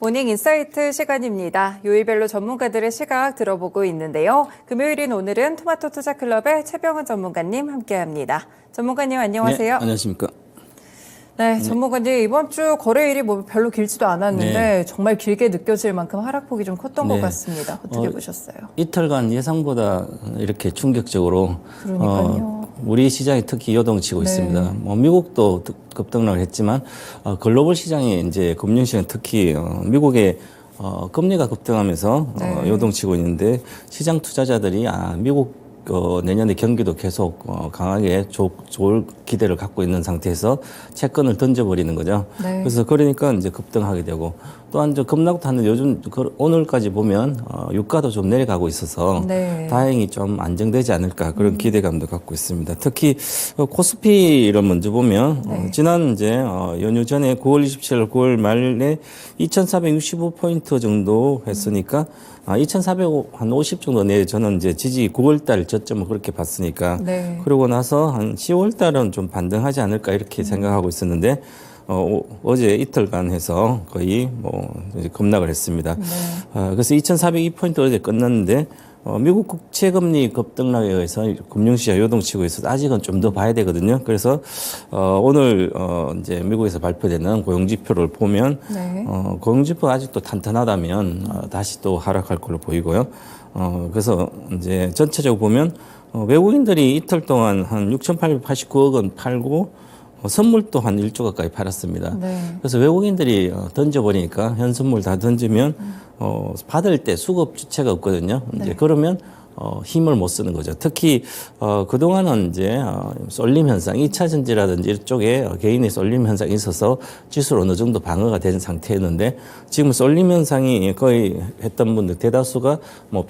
모닝인사이트 시간입니다. 요일별로 전문가들의 시각 들어보고 있는데요. 금요일인 오늘은 토마토 투자클럽의 최병헌 전문가님 함께합니다. 전문가님 안녕하세요. 네, 안녕하십니까. 네, 전문가님 이번 주 거래일이 뭐 별로 길지도 않았는데 정말 길게 느껴질 만큼 하락폭이 좀 컸던 것 같습니다. 어떻게 보셨어요? 이틀간 예상보다 이렇게 충격적으로 우리 시장이 특히 요동치고 있습니다. 뭐 미국도 급등락을 했지만 글로벌 시장이 이제 금융시장 특히 미국의 금리가 급등하면서 요동치고 있는데 시장 투자자들이 미국 내년에 경기도 계속 강하게 좋을 기대를 갖고 있는 상태에서 채권을 던져버리는 거죠. 네. 그래서 그러니까 이제 급등하게 되고 또한 급락도 하는 요즘 오늘까지 보면 유가도 좀 내려가고 있어서 다행히 좀 안정되지 않을까 그런 기대감도 갖고 있습니다. 특히 코스피를 먼저 보면 지난 이제 연휴 전에 9월 27일 9월 말에 2,465포인트 정도 했으니까 2,450 정도 내에 저는 이제 지지 9월달 저점을 그렇게 봤으니까 그러고 나서 한 10월달은 좀 반등하지 않을까 이렇게 생각하고 있었는데 어제 이틀간 해서 거의 이제 급락을 했습니다. 그래서 2,402포인트 어제 끝났는데 미국 국채금리 급등락에 의해서 금융시장 요동치고 있어서 아직은 좀 더 봐야 되거든요. 그래서 오늘 이제 미국에서 발표되는 고용지표를 보면 고용지표가 아직도 탄탄하다면 다시 또 하락할 걸로 보이고요. 그래서 이제 전체적으로 보면 외국인들이 이틀 동안 한 6,889억 원 팔고 선물도 한 1조 가까이 팔았습니다. 그래서 외국인들이 던져버리니까 현 선물 다 던지면 받을 때 수급 주체가 없거든요. 이제 그러면 힘을 못 쓰는 거죠. 특히 그동안은 이제 쏠림 현상, 2차 전지라든지 이쪽에 개인의 쏠림 현상이 있어서 지수로 어느 정도 방어가 된 상태였는데 지금 쏠림 현상이 거의 했던 분들 대다수가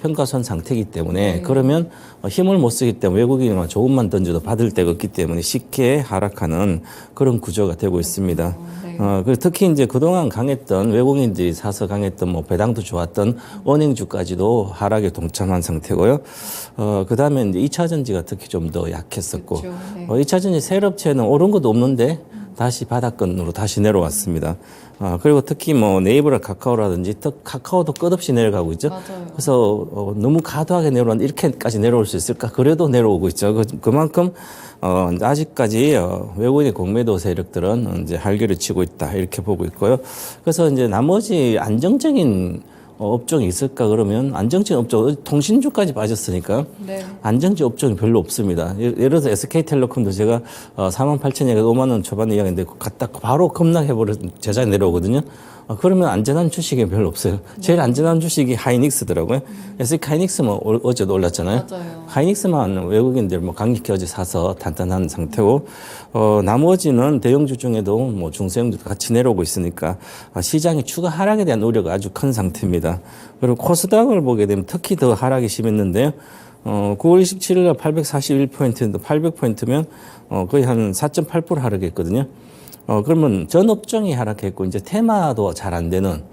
평가선 상태이기 때문에 그러면 힘을 못 쓰기 때문에 외국인이 조금만 던져도 받을 데가 없기 때문에 쉽게 하락하는 그런 구조가 되고 있습니다. 그래서 특히 이제 그동안 강했던 외국인들이 사서 강했던 배당도 좋았던 은행주까지도 하락에 동참한 상태고요. 그 다음에 이제 2차 전지가 특히 좀 더 약했었고, 2차 전지 세일업체는 오른 것도 없는데 다시 바닥권으로 다시 내려왔습니다. 그리고 특히 네이버나 카카오라든지 카카오도 끝없이 내려가고 있죠. 그래서 너무 과도하게 내려왔는데 이렇게까지 내려올 수 있을까? 그래도 내려오고 있죠. 그만큼 아직까지 외국인의 공매도 세력들은 이제 활개를 치고 있다 이렇게 보고 있고요. 그래서 이제 나머지 안정적인 업종이 있을까 그러면 안정적인 업종 통신주까지 빠졌으니까 안정적 업종이 별로 없습니다. 예를 들어서 SK텔레콤도 제가 48,000원에서 5만 원 초반에 이야기했는데 갔다 바로 급락해버려 제자리 내려오거든요. 그러면 안전한 주식이 별로 없어요. 제일 안전한 주식이 하이닉스더라고요. SK 하이닉스만 어제도 올랐잖아요. 하이닉스만 외국인들 강력히 어제 사서 탄탄한 상태고, 나머지는 대형주 중에도 중소형주도 같이 내려오고 있으니까 시장이 추가 하락에 대한 우려가 아주 큰 상태입니다. 그리고 코스닥을 보게 되면 특히 더 하락이 심했는데요. 9월 27일 날 841포인트인데 800포인트면 거의 한 4.8% 하락했거든요. 그러면 전 업종이 하락했고, 이제 테마도 잘 안 되는,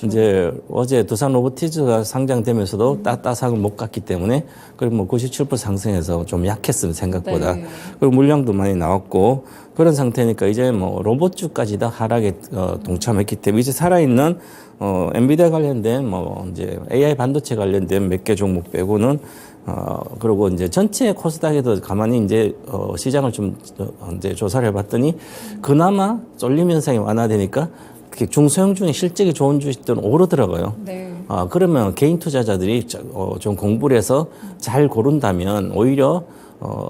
이제 어제 두산 로보티즈가 상장되면서도 따상을 못 갔기 때문에, 그리고 97% 상승해서 좀 약했습니다, 생각보다. 그리고 물량도 많이 나왔고, 그런 상태니까 이제 로봇주까지 다 하락에 동참했기 때문에 이제 살아있는, 엔비디아 관련된 이제 AI 반도체 관련된 몇 개 종목 빼고는 그리고 이제 전체 코스닥에도 가만히 이제 시장을 좀 이제 조사를 해봤더니 그나마 쏠림 현상이 완화되니까 중소형 중에 실적이 좋은 주식들은 오르더라고요. 그러면 개인 투자자들이 좀 공부를 해서 잘 고른다면 오히려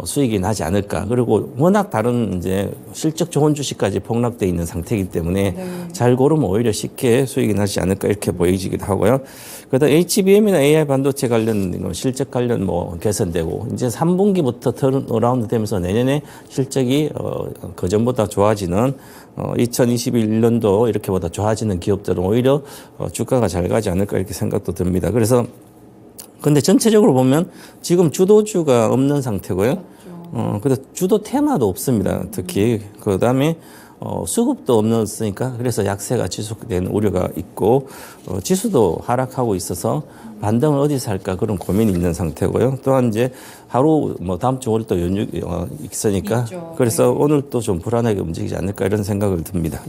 수익이 나지 않을까. 그리고 워낙 다른 이제 실적 좋은 주식까지 폭락돼 있는 상태이기 때문에 잘 고르면 오히려 쉽게 수익이 나지 않을까 이렇게 보이기도 하고요. 그다음 HBM이나 AI 반도체 관련 실적 관련 개선되고 이제 3분기부터 턴어라운드 되면서 내년에 실적이 그전보다 좋아지는 2021년도 이렇게보다 좋아지는 기업들은 오히려 주가가 잘 가지 않을까 이렇게 생각도 듭니다. 그래서 근데 전체적으로 보면 지금 주도주가 없는 상태고요. 그래서 주도 테마도 없습니다. 특히 그 다음에 수급도 없었으니까 그래서 약세가 지속되는 우려가 있고 지수도 하락하고 있어서 반등을 어디서 할까 그런 고민이 있는 상태고요. 또한 이제 하루 다음 주 월요일 또 연휴 있으니까 있죠. 그래서 오늘 또 좀 불안하게 움직이지 않을까 이런 생각을 듭니다.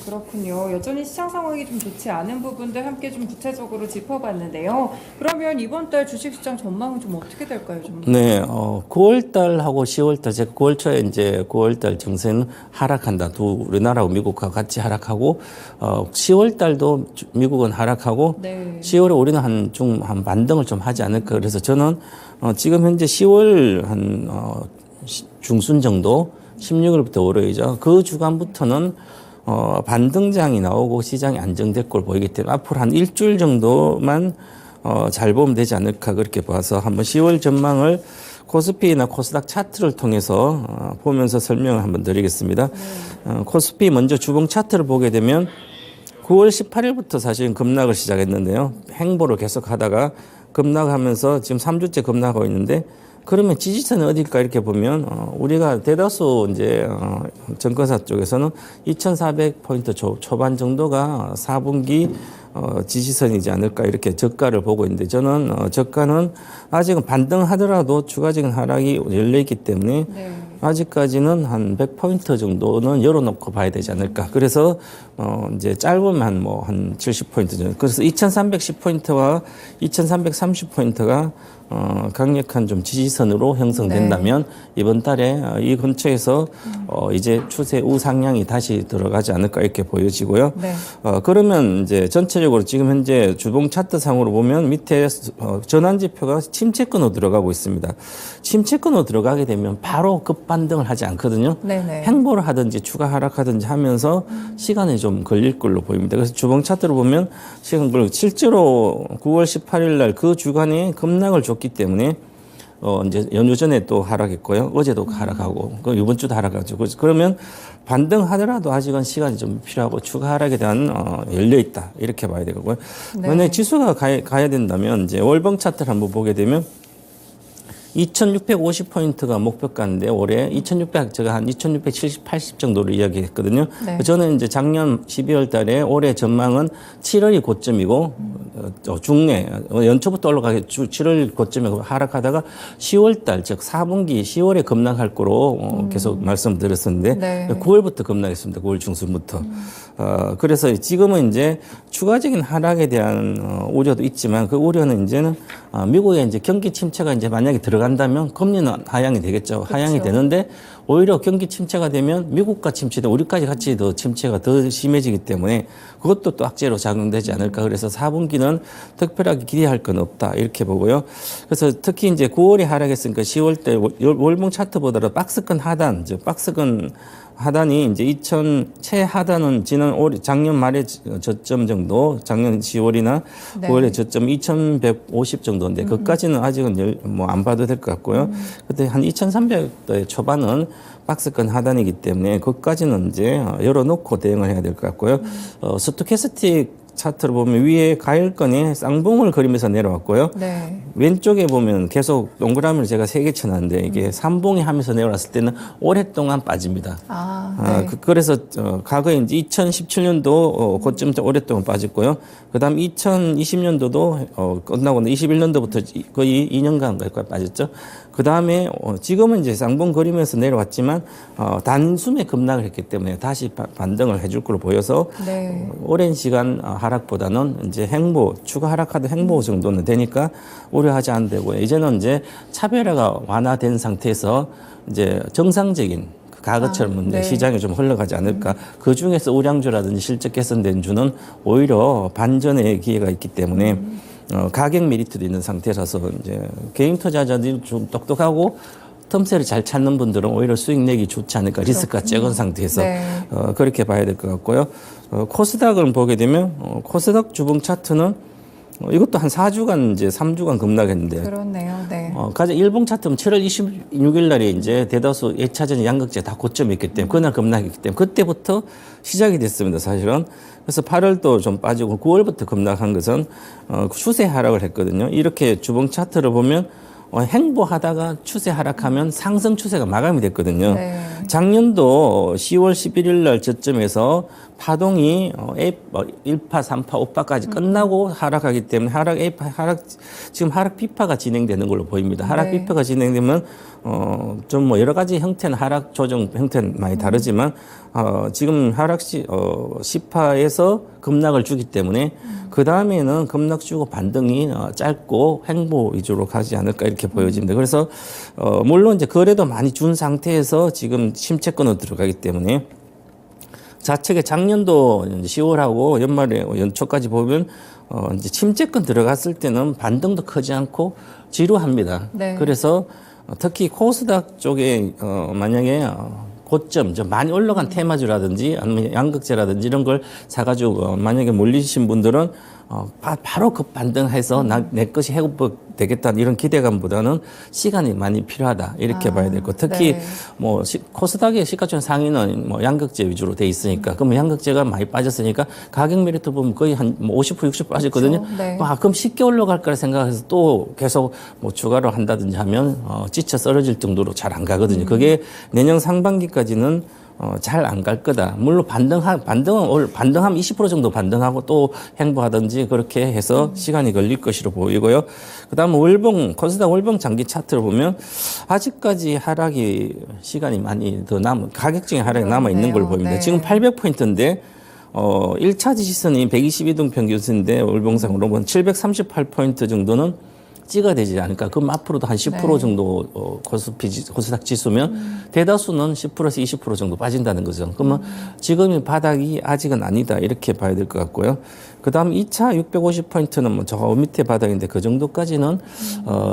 그렇군요. 그렇군요. 여전히 시장 상황이 좀 좋지 않은 부분들 함께 좀 구체적으로 짚어봤는데요. 그러면 이번 달 주식시장 전망은 좀 어떻게 될까요, 좀? 네, 9월 달하고 10월 달, 제가 9월 초에 이제 9월 달 증세는 하락한다. 우리나라하고 미국과 같이 하락하고, 10월 달도 미국은 하락하고, 네. 10월에 우리는 한 반등을 좀 하지 않을까. 그래서 저는, 지금 현재 10월 중순 정도, 16일부터 월요일이죠. 그 주간부터는 반등장이 나오고 시장이 안정될 걸 보이기 때문에 앞으로 한 일주일 정도만 잘 보면 되지 않을까 그렇게 봐서 한번 10월 전망을 코스피나 코스닥 차트를 통해서 보면서 설명을 한번 드리겠습니다. 코스피 먼저 주봉 차트를 보게 되면 9월 18일부터 사실은 급락을 시작했는데요. 행보를 계속 하다가 급락하면서 지금 3주째 급락하고 있는데 그러면 지지선은 어딜까 이렇게 보면 우리가 대다수 이제 증권사 쪽에서는 2,400포인트 초반 정도가 4분기 지지선이지 않을까 이렇게 저가를 보고 있는데 저는 저가는 아직은 반등하더라도 추가적인 하락이 열려있기 때문에 네. 아직까지는 한 100포인트 정도는 열어놓고 봐야 되지 않을까. 그래서 이제 짧으면 한 70포인트 정도. 그래서 2,310포인트와 2,330포인트가 강력한 좀 지지선으로 형성된다면 이번 달에 이 근처에서 이제 추세 우상향이 다시 들어가지 않을까 이렇게 보여지고요. 네. 그러면 이제 전체적으로 지금 현재 주봉 차트상으로 보면 밑에 전환 지표가 침체권으로 들어가고 있습니다. 침체권으로 들어가게 되면 바로 급반등을 하지 않거든요. 네네. 행보를 하든지 추가 하락하든지 하면서 시간이 좀 걸릴 걸로 보입니다. 그래서 주봉 차트를 보면 시간 걸리고 실제로 9월 18일 날 그 주간에 급락을 줬기 때문에 이제 연휴 전에 또 하락했고요. 어제도 하락하고 이번 주도 하락하죠. 그러면 반등하더라도 아직은 시간이 좀 필요하고 추가 하락에 대한 열려 있다 이렇게 봐야 되고요. 네. 만약에 지수가 가야 된다면 이제 월봉 차트를 한번 보게 되면 2,650포인트가 목표가인데 올해 2,600 제가 한 2,670, 80 정도로 이야기했거든요. 네. 저는 이제 작년 12월 달에 올해 전망은 7월이 고점이고 중내 연초부터 올라가게 7월 고점이고 하락하다가 10월 달 즉 4분기 10월에 급락할 거로 계속 말씀드렸었는데 네. 9월부터 급락했습니다. 9월 중순부터. 그래서 지금은 이제 추가적인 하락에 대한 우려도 있지만 그 우려는 이제는 미국의 이제 경기 침체가 이제 만약에 들어간다면 금리는 하향이 되겠죠. 하향이 되는데 오히려 경기 침체가 되면 미국과 침체돼 우리까지 같이 더 침체가 더 심해지기 때문에 그것도 또 악재로 작용되지 않을까. 그래서 4분기는 특별하게 기대할 건 없다 이렇게 보고요. 그래서 특히 이제 9월에 하락했으니까 10월 때 월봉 차트보다도 박스권 하단, 즉 박스권 하단이 이제 최하단은 작년 말에 저점 정도, 작년 10월이나 네. 9월에 저점 2,150 정도인데, 그까지는 아직은 안 봐도 될 것 같고요. 그때 한 2,300대 초반은 박스권 하단이기 때문에, 그까지는 이제 열어놓고 대응을 해야 될 것 같고요. 스토캐스틱 차트를 보면 위에 가일권이 쌍봉을 그리면서 내려왔고요. 네. 왼쪽에 보면 계속 동그라미를 제가 3개 쳐놨는데 이게 삼봉이 하면서 내려왔을 때는 오랫동안 빠집니다. 네. 그래서 과거에 이제 2017년도 고점 오랫동안 빠졌고요. 그다음 2020년도도 끝나고 21년도부터 거의 2년간 가까이 빠졌죠. 그다음에 지금은 이제 쌍봉 그리면서 내려왔지만 단숨에 급락을 했기 때문에 다시 반등을 해줄 걸로 보여서 네. 오랜 시간 하락보다는 이제 추가 하락하도 행보 정도는 되니까 우려하지 않으면 되고요. 이제는 이제 차별화가 완화된 상태에서 이제 정상적인 과거처럼 이제 네. 시장이 좀 흘러가지 않을까. 그 중에서 우량주라든지 실적 개선된 주는 오히려 반전의 기회가 있기 때문에 가격 메리트도 있는 상태라서 이제 개인 투자자들이 좀 똑똑하고 틈새를 잘 찾는 분들은 오히려 수익 내기 좋지 않을까. 리스크가 적은 상태에서 네. 그렇게 봐야 될 것 같고요. 코스닥을 보게 되면 코스닥 주봉 차트는 이것도 한 4주간 이제 3주간 급락했는데 그렇네요. 네. 가장 일봉 차트는 7월 26일 날에 이제 대다수 2차전 양극재 다 고점이 있기 때문에 그날 급락했기 때문에 그때부터 시작이 됐습니다. 사실은. 그래서 8월도 좀 빠지고 9월부터 급락한 것은 추세 하락을 했거든요. 이렇게 주봉 차트를 보면 행보하다가 추세 하락하면 상승 추세가 마감이 됐거든요. 네. 작년도 10월 11일 날 저점에서 파동이 A 1파, 3파, 5파까지 끝나고 하락하기 때문에 지금 하락 비파가 진행되는 걸로 보입니다. 하락 네. 비파가 진행되면 좀 뭐 여러 가지 형태는 하락 조정 형태는 많이 다르지만 지금 하락 10파에서 급락을 주기 때문에 그 다음에는 급락 주고 반등이 짧고 횡보 위주로 가지 않을까 이렇게 보여집니다. 그래서 물론 이제 거래도 많이 준 상태에서 지금 심채권으로 들어가기 때문에 좌측에 작년도 10월하고 연말에 연초까지 보면 이제 침체권 들어갔을 때는 반등도 크지 않고 지루합니다. 네. 그래서 특히 코스닥 쪽에 만약에 고점 좀 많이 올라간 테마주라든지 아니면 양극재라든지 이런 걸 사가지고 만약에 몰리신 분들은 바로 급반등해서 내 것이 회복되겠다 이런 기대감보다는 시간이 많이 필요하다 이렇게 봐야 되고 특히 네. 뭐 코스닥의 시가총 상위는 뭐 양극재 위주로 돼 있으니까 그러면 양극재가 많이 빠졌으니까 가격 메리트 보면 거의 한 50% 60% 빠졌거든요. 그렇죠. 네. 그럼 쉽게 올라갈 거라 생각해서 또 계속 뭐 추가로 한다든지 하면 지쳐 쓰러질 정도로 잘 안 가거든요. 그게 내년 상반기까지는 잘 안 갈 거다. 물론 반등하면 20% 정도 반등하고 또 횡보하든지 그렇게 해서 시간이 걸릴 것으로 보이고요. 그다음 코스닥 월봉 장기 차트를 보면 아직까지 하락이 시간이 많이 더 가격적인 하락이 남아 있는 걸 보입니다. 네. 지금 800포인트인데 1차 지지선이 122동 평균선인데 월봉상으로 보면 738포인트 정도는 찍어야 되지 않을까. 그럼 앞으로도 한 10% 정도 코스닥 지수면 대다수는 10%에서 20% 정도 빠진다는 거죠. 그러면 지금의 바닥이 아직은 아니다. 이렇게 봐야 될 것 같고요. 그 다음 2차 650포인트는 뭐 저 밑에 바닥인데 그 정도까지는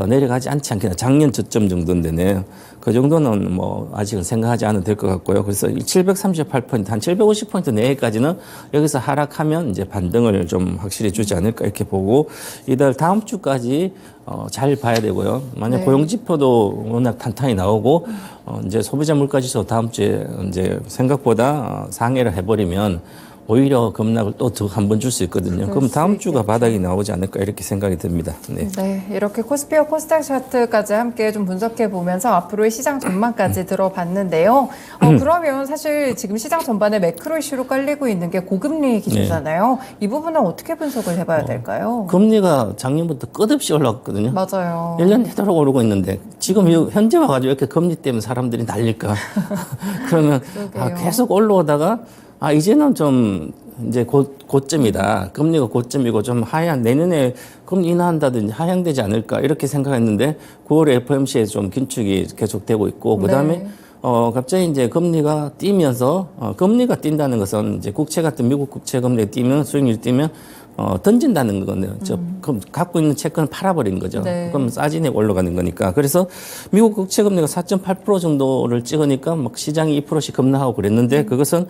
내려가지 않지 않겠나. 작년 저점 정도인데네. 그 정도는 뭐 아직은 생각하지 않아도 될 것 같고요. 그래서 738포인트, 한 750포인트 내외까지는 여기서 하락하면 이제 반등을 좀 확실히 주지 않을까 이렇게 보고 이달 다음 주까지 잘 봐야 되고요. 만약 네. 고용지표도 워낙 탄탄히 나오고 이제 소비자 물가지수 다음 주에 이제 생각보다 상회를 해버리면 오히려 급락을 또 한 번 줄 수 있거든요. 그럼 다음 주가 바닥이 나오지 않을까 이렇게 생각이 듭니다. 네. 네, 이렇게 코스피와 코스닥 차트까지 함께 좀 분석해 보면서 앞으로의 시장 전망까지 들어봤는데요. 그러면 사실 지금 시장 전반에 매크로 이슈로 깔리고 있는 게 고금리 기조잖아요. 이 부분은 어떻게 분석을 해봐야 될까요? 금리가 작년부터 끝없이 올랐거든요. 맞아요. 1년 내도록 오르고 있는데 지금 현재 와가지고 이렇게 금리 때문에 사람들이 난릴까? 그러면 계속 올라오다가 이제는 좀 이제 고점이다. 금리가 고점이고 좀 내년에 금리 인하한다든지 하향되지 않을까 이렇게 생각했는데 9월에 FOMC에 좀 긴축이 계속되고 있고 그다음에 갑자기 이제 금리가 뛰면서 금리가 뛴다는 것은 이제 국채 같은 미국 국채 금리가 뛰면 수익률이 뛰면 던진다는 거거든요. 그럼 갖고 있는 채권을 팔아버린 거죠. 네. 그럼 싸진에 올라가는 거니까. 그래서 미국 국채 금리가 4.8% 정도를 찍으니까 막 시장이 2%씩 급락하고 그랬는데 그것은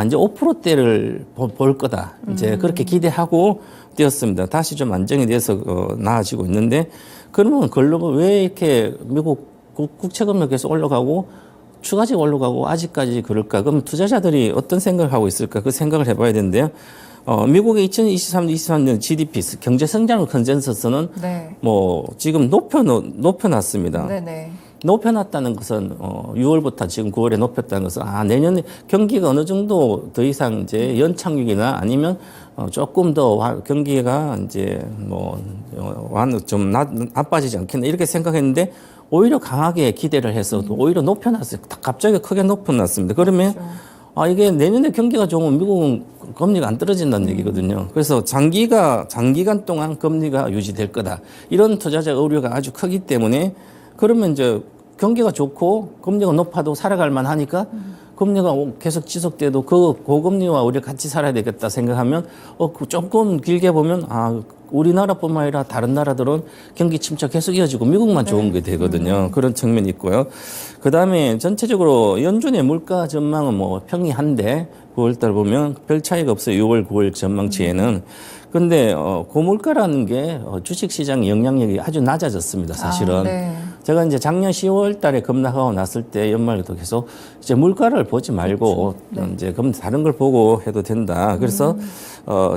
이제 5%대를 볼 거다. 이제 그렇게 기대하고 뛰었습니다. 다시 좀 안정이 돼서 나아지고 있는데 그러면 왜 이렇게 미국 국채 금리가 계속 올라가고 추가적으로 올라가고 아직까지 그럴까? 그럼 투자자들이 어떤 생각을 하고 있을까? 그 생각을 해봐야 되는데요. 미국의 2023년 GDP 경제 성장 컨센서스는 뭐 지금 높여놨습니다. 네네. 높여놨다는 것은 6월부터 지금 9월에 높였다는 것은 내년에 경기가 어느 정도 더 이상 이제 연착륙이나 아니면 조금 더 경기가 이제 좀 나빠지지 않겠나 이렇게 생각했는데 오히려 강하게 기대를 해서 오히려 높여놨어요. 갑자기 크게 높여놨습니다. 그러면 이게 내년에 경기가 좋으면 미국은 금리가 안 떨어진다는 얘기거든요. 그래서 장기간 동안 금리가 유지될 거다. 이런 투자자 의료가 아주 크기 때문에 그러면 이제 경기가 좋고 금리가 높아도 살아갈 만하니까 금리가 계속 지속돼도 그 고금리와 우리가 같이 살아야 되겠다 생각하면 조금 길게 보면 우리나라뿐만 아니라 다른 나라들은 경기 침체 계속 이어지고 미국만 좋은 게 되거든요. 그런 측면이 있고요. 그다음에 전체적으로 연준의 물가 전망은 뭐 평이한데 9월달 보면 별 차이가 없어요. 6월, 9월 전망치에는. 근데 고물가라는 게 주식시장 영향력이 아주 낮아졌습니다. 사실은. 제가 이제 작년 10월 달에 급락하고 났을 때 연말에도 계속 이제 물가를 보지 말고 이제 그럼 다른 걸 보고 해도 된다. 그래서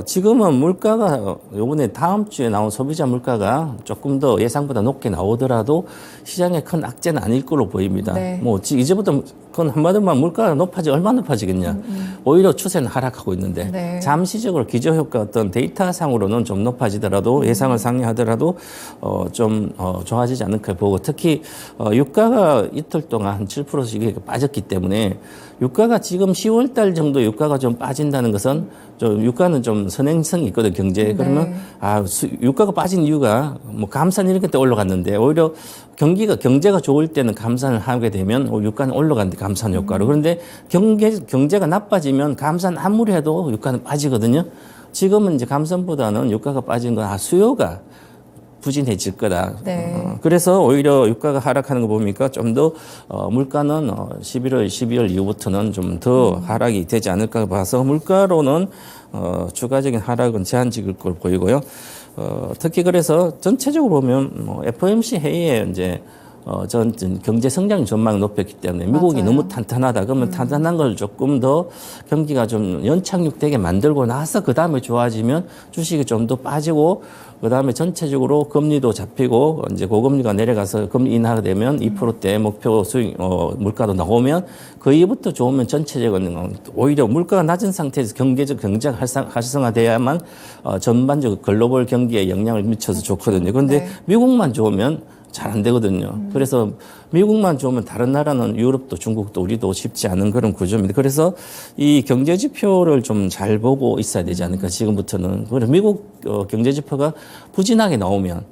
지금은 물가가 요번에 다음 주에 나온 소비자 물가가 조금 더 예상보다 높게 나오더라도 시장에 큰 악재는 아닐 걸로 보입니다. 네. 뭐 이제부터 그건 한마디만 물가가 얼마나 높아지겠냐. 오히려 추세는 하락하고 있는데 네. 잠시적으로 기저효과 어떤 데이터상으로는 좀 높아지더라도 예상을 상회하더라도 좀 좋아지지 않을까 보고 특히 유가가 이틀 동안 한 7%씩 이렇게 빠졌기 때문에 유가가 지금 10월 달 정도 유가가 좀 빠진다는 것은 좀 유가는 좀 선행성이 있거든 경제에. 그러면 유가가 빠진 이유가 뭐 감산 이렇게 때 올라갔는데 오히려 경제가 좋을 때는 감산을 하게 되면 유가는 올라가는데 감산 효과로. 그런데 경제가 나빠지면 감산 아무리 해도 유가는 빠지거든요. 지금은 이제 감산보다는 유가가 빠진 건 수요가 부진해질 거다. 네. 그래서 오히려 유가가 하락하는 거 보니까 좀 더 물가는 11월, 12월 이후부터는 좀 더 하락이 되지 않을까 봐서 물가로는 추가적인 하락은 제한적일 걸 보이고요. 특히 그래서 전체적으로 보면 FOMC 회의에 이제 전 경제 성장 전망이 높였기 때문에 미국이 맞아요. 너무 탄탄하다. 그러면 탄탄한 걸 조금 더 경기가 좀 연착륙되게 만들고 나서 그 다음에 좋아지면 주식이 좀 더 빠지고 그 다음에 전체적으로 금리도 잡히고 이제 고금리가 내려가서 금리 인하가 되면 2%대 목표 수익 물가도 나오면 그 이후부터 좋으면 전체적인 오히려 물가가 낮은 상태에서 경제가 활성화돼야만 전반적으로 글로벌 경기에 영향을 미쳐서 좋거든요. 그런데 네. 미국만 좋으면 잘 안 되거든요. 그래서 미국만 좋으면 다른 나라는 유럽도 중국도 우리도 쉽지 않은 그런 구조입니다. 그래서 이 경제 지표를 좀 잘 보고 있어야 되지 않을까 지금부터는. 그래서 미국 경제 지표가 부진하게 나오면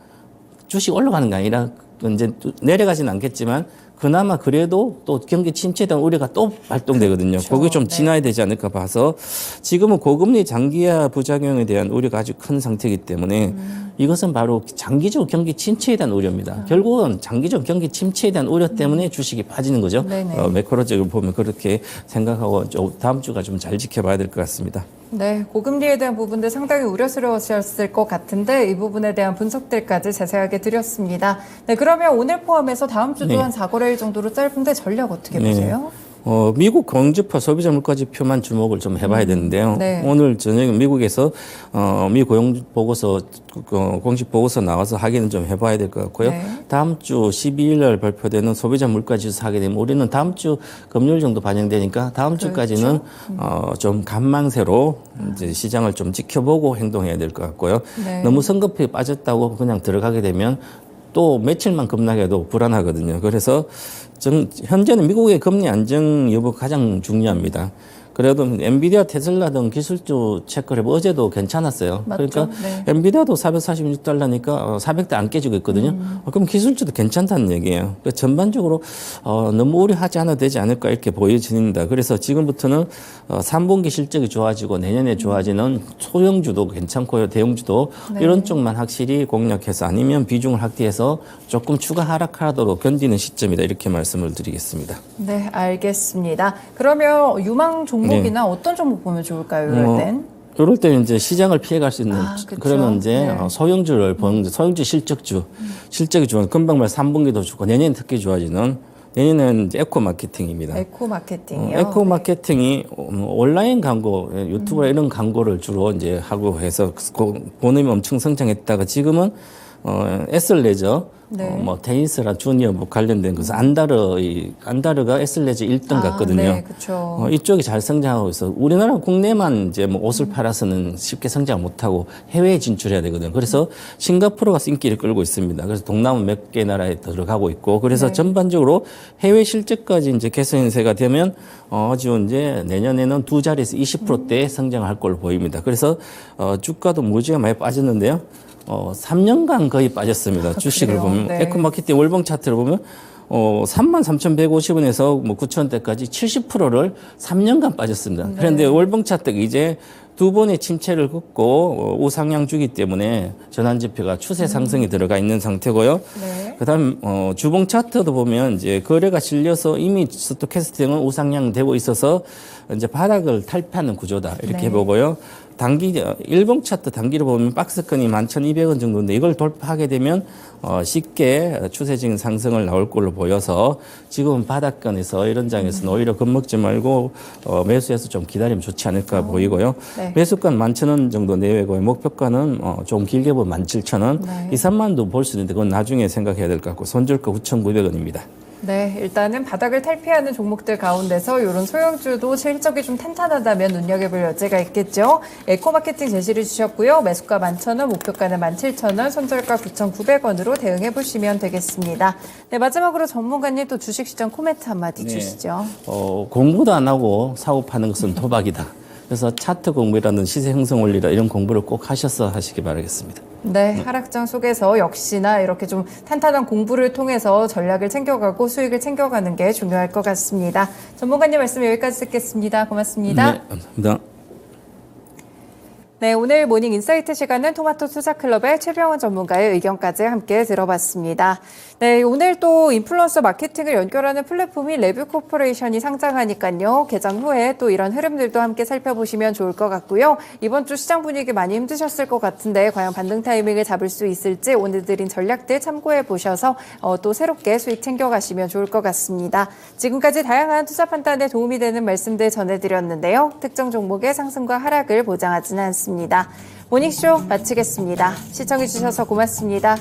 주식 올라가는 게 아니라 이제 내려가지는 않겠지만 그나마 그래도 또 경기 침체에 대한 우려가 또 발동되거든요. 그렇죠. 거기 좀 네. 지나야 되지 않을까 봐서 지금은 고금리 장기화 부작용에 대한 우려가 아주 큰 상태이기 때문에 이것은 바로 장기적 경기 침체에 대한 우려입니다. 결국은 장기적 경기 침체에 대한 우려 때문에 주식이 빠지는 거죠. 네네. 매크로적으로 보면 그렇게 생각하고 다음 주가 좀 잘 지켜봐야 될 것 같습니다. 네, 고금리에 대한 부분들 상당히 우려스러우셨을 것 같은데 이 부분에 대한 분석들까지 자세하게 드렸습니다. 네, 그러면 오늘 포함해서 다음 주도 네. 한 4거래일 정도로 짧은데 전략 어떻게 보세요? 미국 공지표 소비자 물가 지표만 주목을 좀 해봐야 되는데요. 네. 오늘 저녁에 미국에서 미 고용 보고서 공식 보고서 나와서 확인을 좀 해봐야 될 것 같고요. 네. 다음 주 12일 날 발표되는 소비자 물가 지수 하게 되면 우리는 다음 주 금요일 정도 반영되니까 다음 주까지는 좀 관망세로 이제 시장을 좀 지켜보고 행동해야 될 것 같고요. 네. 너무 성급히 빠졌다고 그냥 들어가게 되면 또 며칠만 급락해도 불안하거든요. 그래서 현재는 미국의 금리 안정 여부가 가장 중요합니다. 그래도 엔비디아, 테슬라 등 기술주 체크를 어제도 괜찮았어요. 맞죠? 그러니까 네. 엔비디아도 446달러니까 400대 안 깨지고 있거든요. 그럼 기술주도 괜찮다는 얘기예요. 그러니까 전반적으로 너무 우려하지 않아도 되지 않을까 이렇게 보여집니다. 그래서 지금부터는 3분기 실적이 좋아지고 내년에 좋아지는 소형주도 괜찮고요. 대형주도 네. 이런 쪽만 확실히 공략해서 아니면 비중을 확대해서 조금 추가 하락하도록 견디는 시점이다. 이렇게 말씀을 드리겠습니다. 네, 알겠습니다. 그러면 유망 종목이나 어떤 종목 보면 좋을까요? 이럴 땐? 이럴 때는 이제 시장을 피해갈 수 있는 그쵸. 그러면 이제 네. 소형주를 보는 소형주 실적이 좋은 금방 말 3분기도 좋고 내년 특히 좋아지는 내년은 이제 에코 마케팅입니다. 에코 마케팅이요. 에코 마케팅이 온라인 광고, 유튜브 이런 광고를 주로 이제 하고 해서 본음이 엄청 성장했다가 지금은 에슬레저, 네. 뭐 테니스라 주니어 뭐 관련된 것은 안다르가 에슬레저 1등 같거든요. 네, 그렇죠. 이쪽이 잘 성장하고 있어. 우리나라 국내만 이제 뭐 옷을 팔아서는 쉽게 성장 못하고 해외에 진출해야 되거든요. 그래서 싱가포르가 인기를 끌고 있습니다. 그래서 동남아 몇 개 나라에 들어가고 있고, 그래서 네. 전반적으로 해외 실적까지 이제 개선세가 되면 아주 이제 내년에는 두 자리에서 20%대 성장할 걸로 보입니다. 그래서 주가도 무지가 많이 빠졌는데요. 3년간 거의 빠졌습니다. 주식을 그래요? 보면. 네. 에코마케팅 월봉 차트를 보면 33,150원에서 뭐 9,000원대까지 70%를 3년간 빠졌습니다. 네. 그런데 월봉 차트가 이제 두 번의 침체를 긋고 우상향 주기 때문에 전환지표가 추세 상승이 들어가 있는 상태고요. 네. 그다음 주봉 차트도 보면 이제 거래가 실려서 이미 스토캐스팅은 우상향 되고 있어서 이제 바닥을 탈피하는 구조다 이렇게 네. 보고요. 일봉 차트 단기로 보면 박스권이 11,200원 정도인데 이걸 돌파하게 되면 쉽게 추세적인 상승을 나올 걸로 보여서 지금은 바닥권에서 이런 장에서는 오히려 겁먹지 말고 매수해서 좀 기다리면 좋지 않을까 보이고요. 네. 매수권 11,000원 정도 내외고요. 목표가는 좀 길게 보면 17,000원. 네. 2, 3만도 볼 수 있는데 그건 나중에 생각해야 될 것 같고 손절가 9,900원입니다. 네, 일단은 바닥을 탈피하는 종목들 가운데서 이런 소형주도 실적이 좀 탄탄하다면 눈여겨볼 여지가 있겠죠. 에코마케팅 제시를 주셨고요. 매수가 11,000원, 목표가는 17,000원, 손절가 9,900원으로 대응해 보시면 되겠습니다. 네, 마지막으로 전문가님 또 주식시장 코멘트 한마디 주시죠. 공부도 안 하고 사고 파는 것은 도박이다. 그래서 차트 공부라든 시세 형성 원리라 이런 공부를 꼭 하셔서 하시기 바라겠습니다. 네, 하락장 속에서 역시나 이렇게 좀 탄탄한 공부를 통해서 전략을 챙겨가고 수익을 챙겨가는 게 중요할 것 같습니다. 전문가님 말씀 여기까지 듣겠습니다. 고맙습니다. 네, 감사합니다. 네, 오늘 모닝 인사이트 시간은 토마토 투자클럽의 최병원 전문가의 의견까지 함께 들어봤습니다. 네, 오늘 또 인플루언서 마케팅을 연결하는 플랫폼이 레뷰코퍼레이션이 상장하니까요. 개장 후에 또 이런 흐름들도 함께 살펴보시면 좋을 것 같고요. 이번 주 시장 분위기 많이 힘드셨을 것 같은데 과연 반등 타이밍을 잡을 수 있을지 오늘 드린 전략들 참고해 보셔서 또 새롭게 수익 챙겨가시면 좋을 것 같습니다. 지금까지 다양한 투자 판단에 도움이 되는 말씀들 전해드렸는데요. 특정 종목의 상승과 하락을 보장하지는 않습니다. 모닝쇼 마치겠습니다. 시청해주셔서 고맙습니다.